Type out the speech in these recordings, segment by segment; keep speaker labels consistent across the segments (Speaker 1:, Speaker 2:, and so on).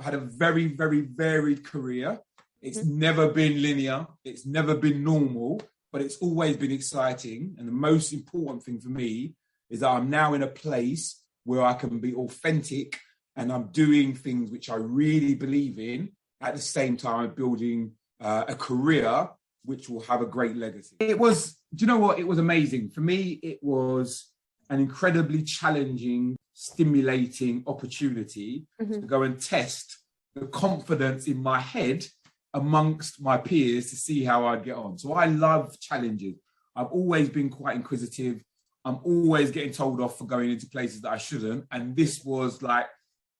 Speaker 1: had a very, very varied career. It's never been linear. It's never been normal, but it's always been exciting. And the most important thing for me is that I'm now in a place where I can be authentic and I'm doing things which I really believe in at the same time building a career which will have a great legacy. It was, do you know what? It was amazing. For me, it was an incredibly challenging, stimulating opportunity to go and test the confidence in my head amongst my peers to see how I'd get on. So I love challenges. I've always been quite inquisitive. I'm always getting told off for going into places that I shouldn't. And this was like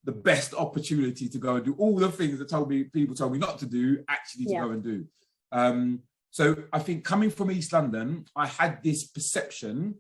Speaker 1: the best opportunity to go and do all the things that people told me not to do, actually to go and do. So I think coming from East London, I had this perception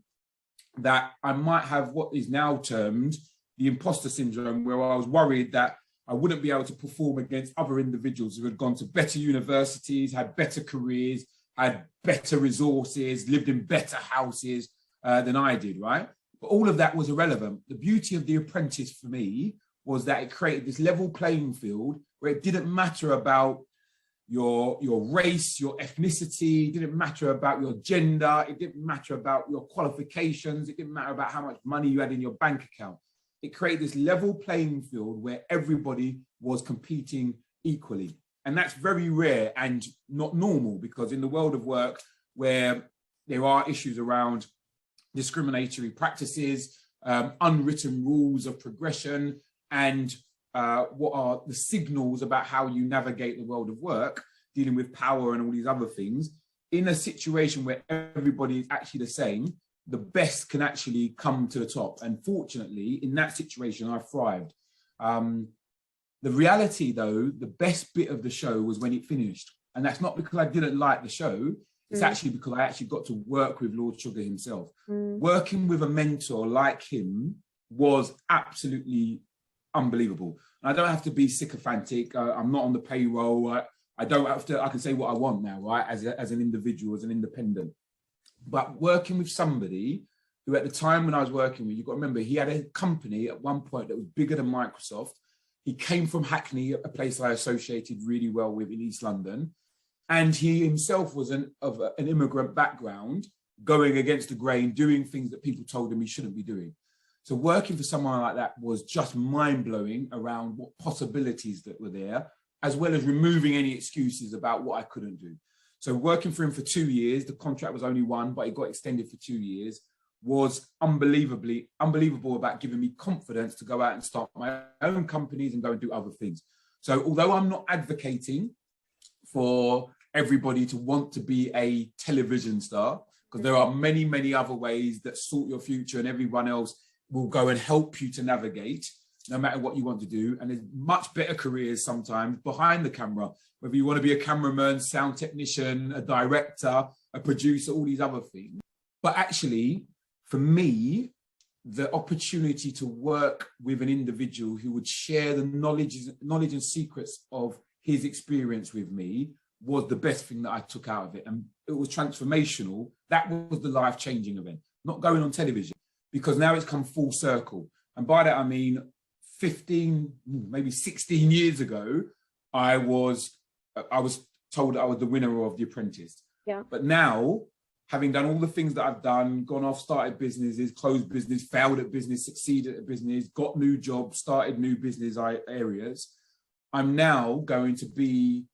Speaker 1: that I might have what is now termed the imposter syndrome, where I was worried that I wouldn't be able to perform against other individuals who had gone to better universities, had better careers, had better resources, lived in better houses than I did, right? But all of that was irrelevant. The beauty of The Apprentice for me was that it created this level playing field where it didn't matter about your race, your ethnicity, it didn't matter about your gender, it didn't matter about your qualifications, it didn't matter about how much money you had in your bank account. It created this level playing field where everybody was competing equally. And that's very rare and not normal, because in the world of work where there are issues around discriminatory practices, unwritten rules of progression, and what are the signals about how you navigate the world of work, dealing with power and all these other things, in a situation where everybody is actually the same, the best can actually come to the top. And fortunately, in that situation, I thrived. The reality, though, the best bit of the show was when it finished. And that's not because I didn't like the show. It's actually because I actually got to work with Lord Sugar himself. Working with a mentor like him was absolutely unbelievable. And I don't have to be sycophantic. I'm not on the payroll. I don't have to, I can say what I want now, right? As an individual, as an independent. But working with somebody who at the time when I was working with, you've got to remember, he had a company at one point that was bigger than Microsoft. He came from Hackney, a place I associated really well with in East London. And he himself was of an immigrant background, going against the grain, doing things that people told him he shouldn't be doing. So working for someone like that was just mind-blowing around what possibilities that were there, as well as removing any excuses about what I couldn't do. So working for him for 2 years, the contract was only one, but it got extended for 2 years, was unbelievable about giving me confidence to go out and start my own companies and go and do other things. So although I'm not advocating for everybody to want to be a television star, because there are many, many other ways that sort your future and everyone else will go and help you to navigate, no matter what you want to do. And there's much better careers sometimes behind the camera, whether you want to be a cameraman, sound technician, a director, a producer, all these other things. But actually, for me, the opportunity to work with an individual who would share the knowledge and secrets of his experience with me was the best thing that I took out of it. And it was transformational. That was the life-changing event, not going on television, because now it's come full circle. And by that, I mean 15, maybe 16 years ago, I was told I was the winner of The Apprentice. Yeah. But now, having done all the things that I've done, gone off, started businesses, closed business, failed at business, succeeded at business, got new jobs, started new business areas, I'm now going to be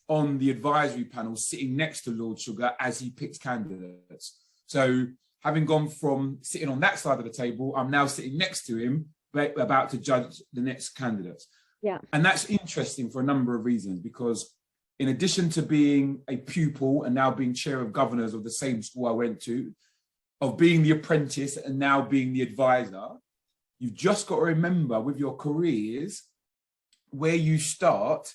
Speaker 1: on the advisory panel sitting next to Lord Sugar as he picks candidates. So having gone from sitting on that side of the table, I'm now sitting next to him, about to judge the next candidates. Yeah. And that's interesting for a number of reasons, because in addition to being a pupil and now being chair of governors of the same school I went to, of being the apprentice and now being the advisor, you've just got to remember with your careers, where you start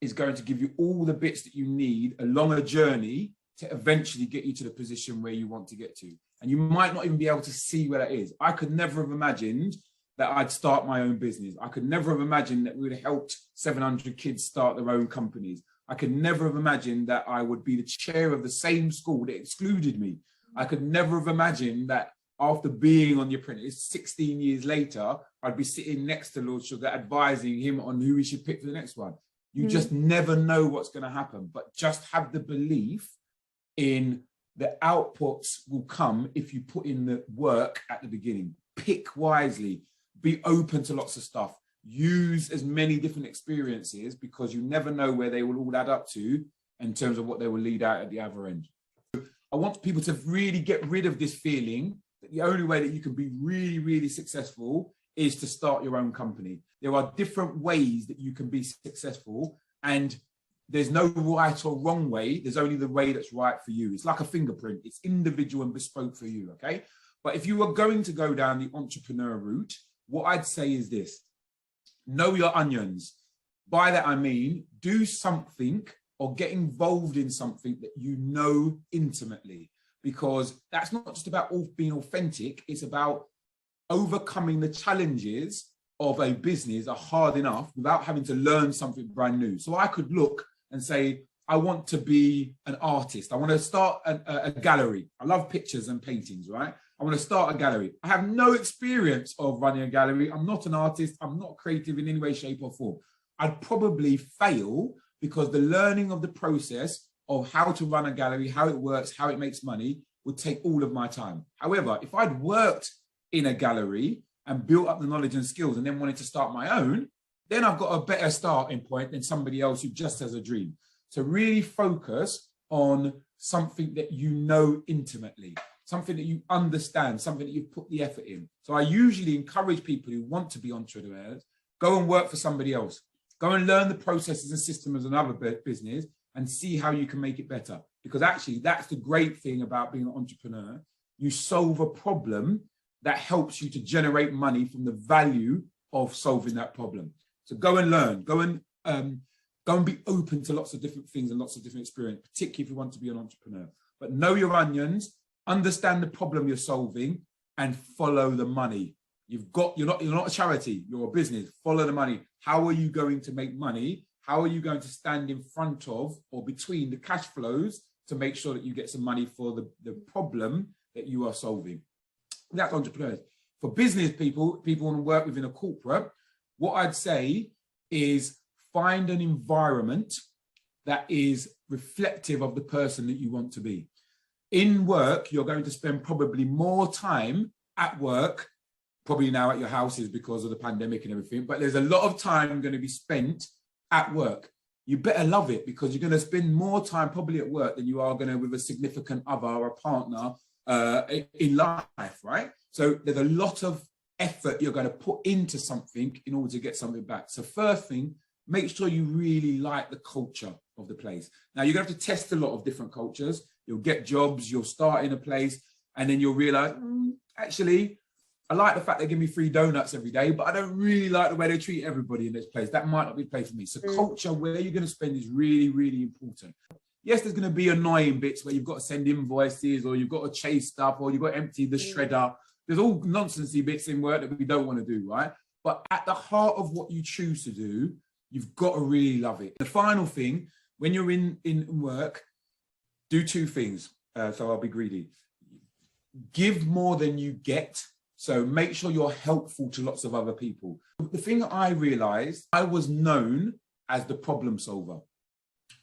Speaker 1: is going to give you all the bits that you need along a journey to eventually get you to the position where you want to get to. And you might not even be able to see where that is. I could never have imagined that I'd start my own business. I could never have imagined that we would have helped 700 kids start their own companies. I could never have imagined that I would be the chair of the same school that excluded me. I could never have imagined that after being on The Apprentice 16 years later, I'd be sitting next to Lord Sugar advising him on who he should pick for the next one. You just never know what's going to happen, but just have the belief in the outputs will come if you put in the work at the beginning. Pick wisely, be open to lots of stuff, use as many different experiences, because you never know where they will all add up to in terms of what they will lead out at the other end. I want people to really get rid of this feeling that the only way that you can be really, really successful is to start your own company. There are different ways that you can be successful, and there's no right or wrong way. There's only the way that's right for you. It's like a fingerprint. It's individual and bespoke for you, okay? But if you are going to go down the entrepreneur route, what I'd say is this: know your onions. By that, I mean, do something or get involved in something that you know intimately, because that's not just about being authentic. It's about overcoming the challenges of a business are hard enough without having to learn something brand new. So I could look and say, I want to be an artist. I want to start a gallery. I love pictures and paintings, right? I want to start a gallery. I have no experience of running a gallery. I'm not an artist. I'm not creative in any way, shape or form. I'd probably fail because the learning of the process of how to run a gallery, how it works, how it makes money would take all of my time. However, if I'd worked in a gallery and built up the knowledge and skills and then wanted to start my own, then I've got a better starting point than somebody else who just has a dream. So really focus on something that you know intimately, something that you understand, something that you've put the effort in. So I usually encourage people who want to be entrepreneurs, go and work for somebody else. Go and learn the processes and systems of another business and see how you can make it better. Because actually, that's the great thing about being an entrepreneur. You solve a problem that helps you to generate money from the value of solving that problem. So go and learn, go and be open to lots of different things and lots of different experience, particularly if you want to be an entrepreneur. But know your onions, understand the problem you're solving, and follow the money. You're not a charity, you're a business. Follow the money. How are you going to make money? How are you going to stand in front of or between the cash flows to make sure that you get some money for the problem that you are solving? That's entrepreneurs. For business people want to work within a corporate, what I'd say is find an environment that is reflective of the person that you want to be. In work, you're going to spend probably more time at work, probably now at your houses because of the pandemic and everything, but there's a lot of time going to be spent at work. You better love it, because you're going to spend more time probably at work than you are going to with a significant other or a partner in life, right? So there's a lot of effort you're going to put into something in order to get something back. So first thing, make sure you really like the culture of the place. Now you're going to have to test a lot of different cultures. You'll get jobs, you'll start in a place, and then you'll realize, actually, I like the fact they give me free donuts every day, but I don't really like the way they treat everybody in this place. That might not be the place for me. So culture, where you're going to spend, is really, really important. Yes, there's going to be annoying bits where you've got to send invoices, or you've got to chase stuff, or you've got to empty the shredder. There's all nonsensey bits in work that we don't want to do, right? But at the heart of what you choose to do, you've got to really love it. The final thing, when you're in work, do two things. So I'll be greedy. Give more than you get. So make sure you're helpful to lots of other people. The thing that I realized, I was known as the problem solver.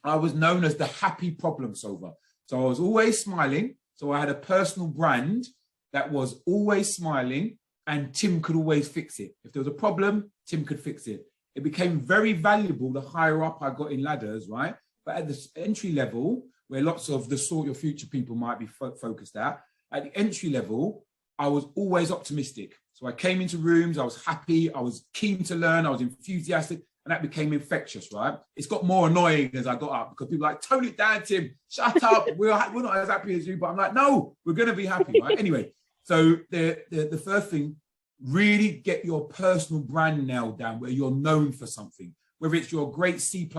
Speaker 1: I was known as the happy problem solver. So I was always smiling. So I had a personal brand that was always smiling, and Tim could always fix it. If there was a problem, Tim could fix it. It became very valuable the higher up I got in ladders, right? But at the entry level, where lots of the sort your future people might be focused at the entry level, I was always optimistic. So I came into rooms, I was happy, I was keen to learn, I was enthusiastic, and that became infectious, right? It's got more annoying as I got up, because people are like, tone it down, Tim, shut up. We're not as happy as you, but I'm like, no, we're going to be happy, right? Anyway, so the first thing, really get your personal brand nailed down where you're known for something, whether it's you're a great C++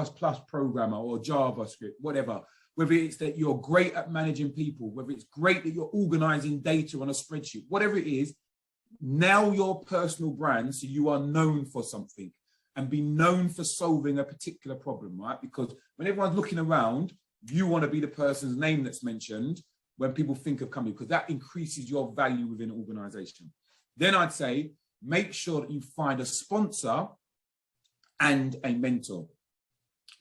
Speaker 1: programmer or JavaScript, whatever, whether it's that you're great at managing people, whether it's great that you're organizing data on a spreadsheet, whatever it is, nail your personal brand so you are known for something, and be known for solving a particular problem, right? Because when everyone's looking around, you want to be the person's name that's mentioned when people think of company, because that increases your value within an organization. Then I'd say, make sure that you find a sponsor and a mentor.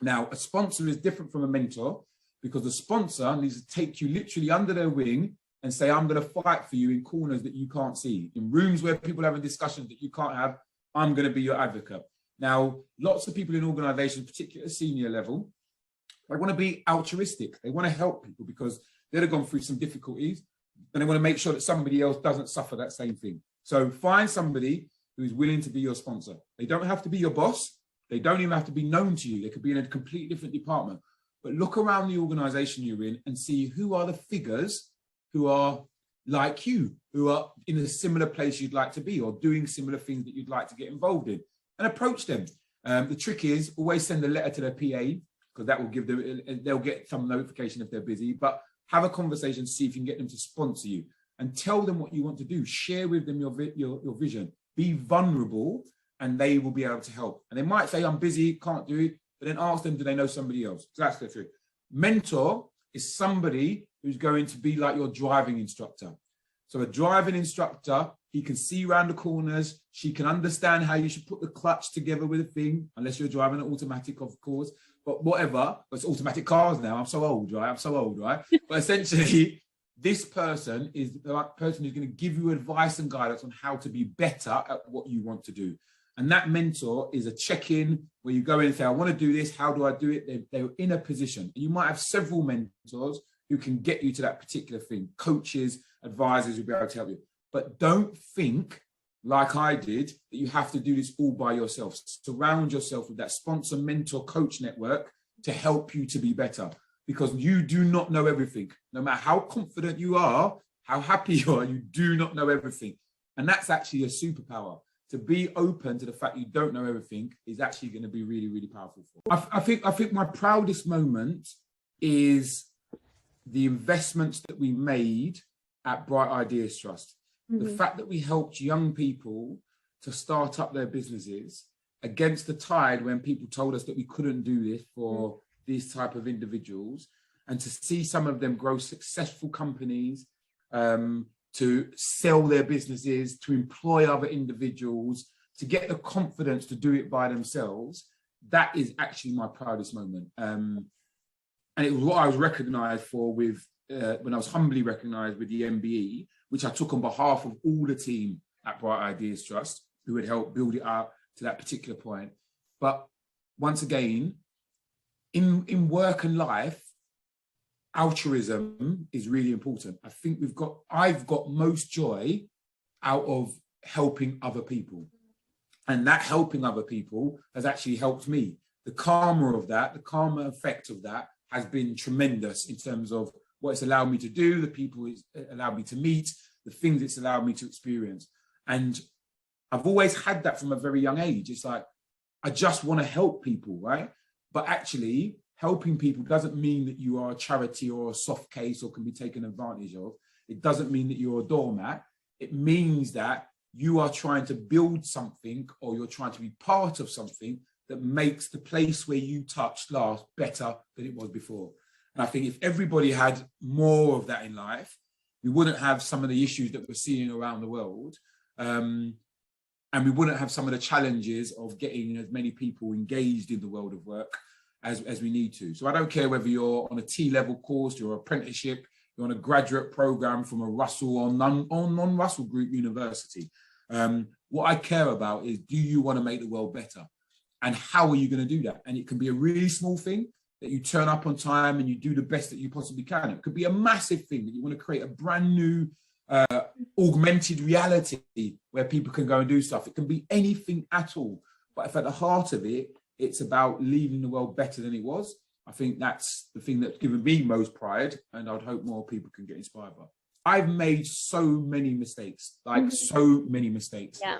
Speaker 1: Now, a sponsor is different from a mentor, because the sponsor needs to take you literally under their wing and say, I'm going to fight for you in corners that you can't see, in rooms where people are having discussions that you can't have. I'm going to be your advocate. Now, lots of people in organizations, particularly at a senior level, they want to be altruistic. They want to help people because they've gone through some difficulties, and they want to make sure that somebody else doesn't suffer that same thing. So find somebody who is willing to be your sponsor. They don't have to be your boss. They don't even have to be known to you. They could be in a completely different department. But look around the organization you're in and see who are the figures who are like you, who are in a similar place you'd like to be, or doing similar things that you'd like to get involved in, and approach them. The trick is always send a letter to their PA, because that will give them, they'll get some notification if they're busy, but have a conversation, see if you can get them to sponsor you, and tell them what you want to do. Share with them your vision. Be vulnerable, and they will be able to help. And they might say, I'm busy, can't do it, but then ask them, do they know somebody else? So that's the truth. Mentor is somebody who's going to be like your driving instructor. So a driving instructor, he can see around the corners. She can understand how you should put the clutch together with a thing, unless you're driving an automatic, of course, but whatever. It's automatic cars now. I'm so old, right? But essentially, this person is the right person who's going to give you advice and guidance on how to be better at what you want to do. And that mentor is a check-in where you go in and say, I want to do this. How do I do it? They're in a position. And you might have several mentors who can get you to that particular thing. Coaches, advisors will be able to help you. But don't think, like I did, that you have to do this all by yourself. Surround yourself with that sponsor, mentor, coach network to help you to be better, because you do not know everything. No matter how confident you are, how happy you are, you do not know everything. And that's actually a superpower. To be open to the fact you don't know everything is actually going to be really, really powerful. I think my proudest moment is the investments that we made at Bright Ideas Trust. Mm-hmm. The fact that we helped young people to start up their businesses against the tide when people told us that we couldn't do this for these type of individuals, and to see some of them grow successful companies, to sell their businesses, to employ other individuals, to get the confidence to do it by themselves, that is actually my proudest moment. And it was what I was recognised for with, when I was humbly recognised with the MBE, which I took on behalf of all the team at Bright Ideas Trust, who had helped build it out to that particular point. But once again, in work and life, altruism is really important. I think I've got most joy out of helping other people. And that helping other people has actually helped me. The karma effect of that has been tremendous in terms of what it's allowed me to do, the people it's allowed me to meet, the things it's allowed me to experience. And I've always had that from a very young age. It's like, I just want to help people, right? But actually, helping people doesn't mean that you are a charity or a soft case or can be taken advantage of. It doesn't mean that you're a doormat. It means that you are trying to build something, or you're trying to be part of something that makes the place where you touched last better than it was before. And I think if everybody had more of that in life, we wouldn't have some of the issues that we're seeing around the world. And we wouldn't have some of the challenges of getting as many people engaged in the world of work as we need to. So I don't care whether you're on a T-level course, you're an apprenticeship, you're on a graduate program from a Russell or non-Russell Group university. What I care about is, do you want to make the world better? And how are you going to do that? And it can be a really small thing that you turn up on time and you do the best that you possibly can. It could be a massive thing that you want to create a brand new augmented reality where people can go and do stuff. It can be anything at all. But if at the heart of it, it's about leaving the world better than it was, I think that's the thing that's given me most pride, and I'd hope more people can get inspired by. I've made so many mistakes, so many mistakes. Yeah.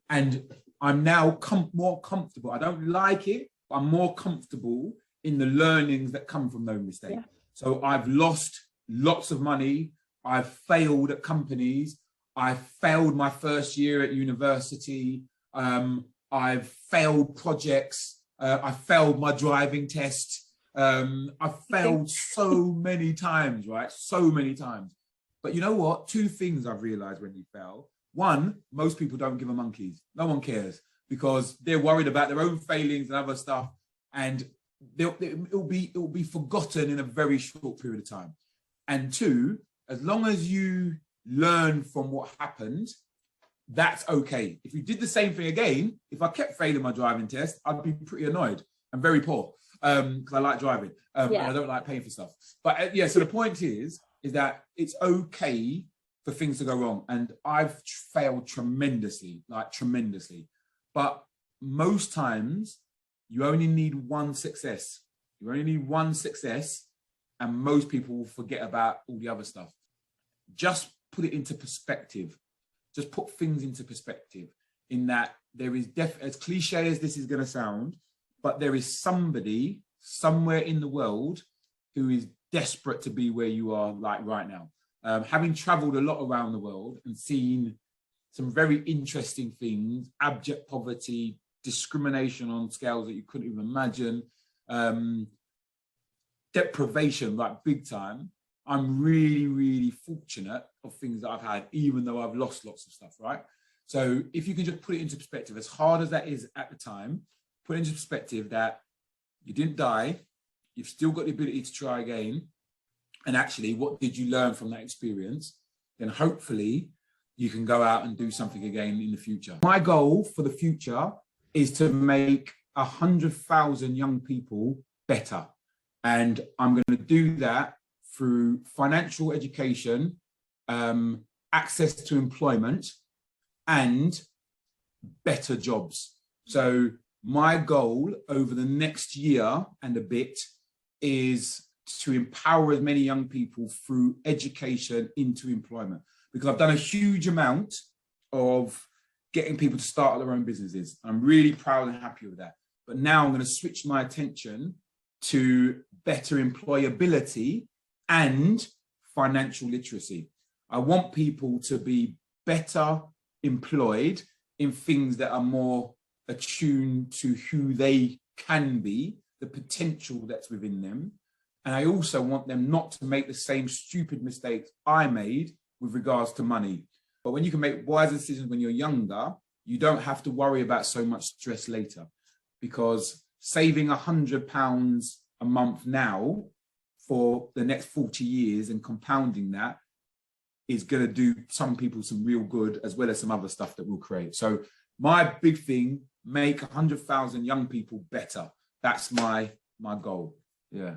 Speaker 1: And I'm now more comfortable. I don't like it, but I'm more comfortable in the learnings that come from those mistakes. Yeah. So I've lost lots of money. I've failed at companies. I failed my first year at university. I've failed projects. I failed my driving test. I failed so many times, right? So many times. But you know what? Two things I've realized when you fail. One, most people don't give a monkeys. No one cares because they're worried about their own failings and other stuff. And it'll be forgotten in a very short period of time. And two, as long as you learn from what happened, that's okay. If you did the same thing again, if I kept failing my driving test, I'd be pretty annoyed and very poor because I like driving and I don't like paying for stuff. But so the point is that it's okay for things to go wrong. And I've failed tremendously, like tremendously. But most times you only need one success. You only need one success and most people will forget about all the other stuff. Just put it into perspective. Just put things into perspective in that there is, as cliche as this is going to sound, but there is somebody somewhere in the world who is desperate to be where you are like right now. Having traveled a lot around the world and seen some very interesting things, abject poverty, discrimination on scales that you couldn't even imagine, deprivation, like big time. I'm really, really fortunate of things that I've had, even though I've lost lots of stuff, right? So if you can just put it into perspective, as hard as that is at the time, put it into perspective that you didn't die, you've still got the ability to try again. And actually, what did you learn from that experience? Then hopefully you can go out and do something again in the future. My goal for the future is to make 100,000 young people better. And I'm going to do that through financial education, access to employment, and better jobs. So my goal over the next year and a bit is to empower as many young people through education into employment, because I've done a huge amount of getting people to start their own businesses. I'm really proud and happy with that. But now I'm going to switch my attention to better employability and financial literacy. I want people to be better employed in things that are more attuned to who they can be, the potential that's within them. And I also want them not to make the same stupid mistakes I made with regards to money. But when you can make wise decisions when you're younger, you don't have to worry about so much stress later, because saving £100 a month now for the next 40 years and compounding that is going to do some people some real good, as well as some other stuff that we'll create. So my big thing, make 100,000 young people better. That's my goal. Yeah.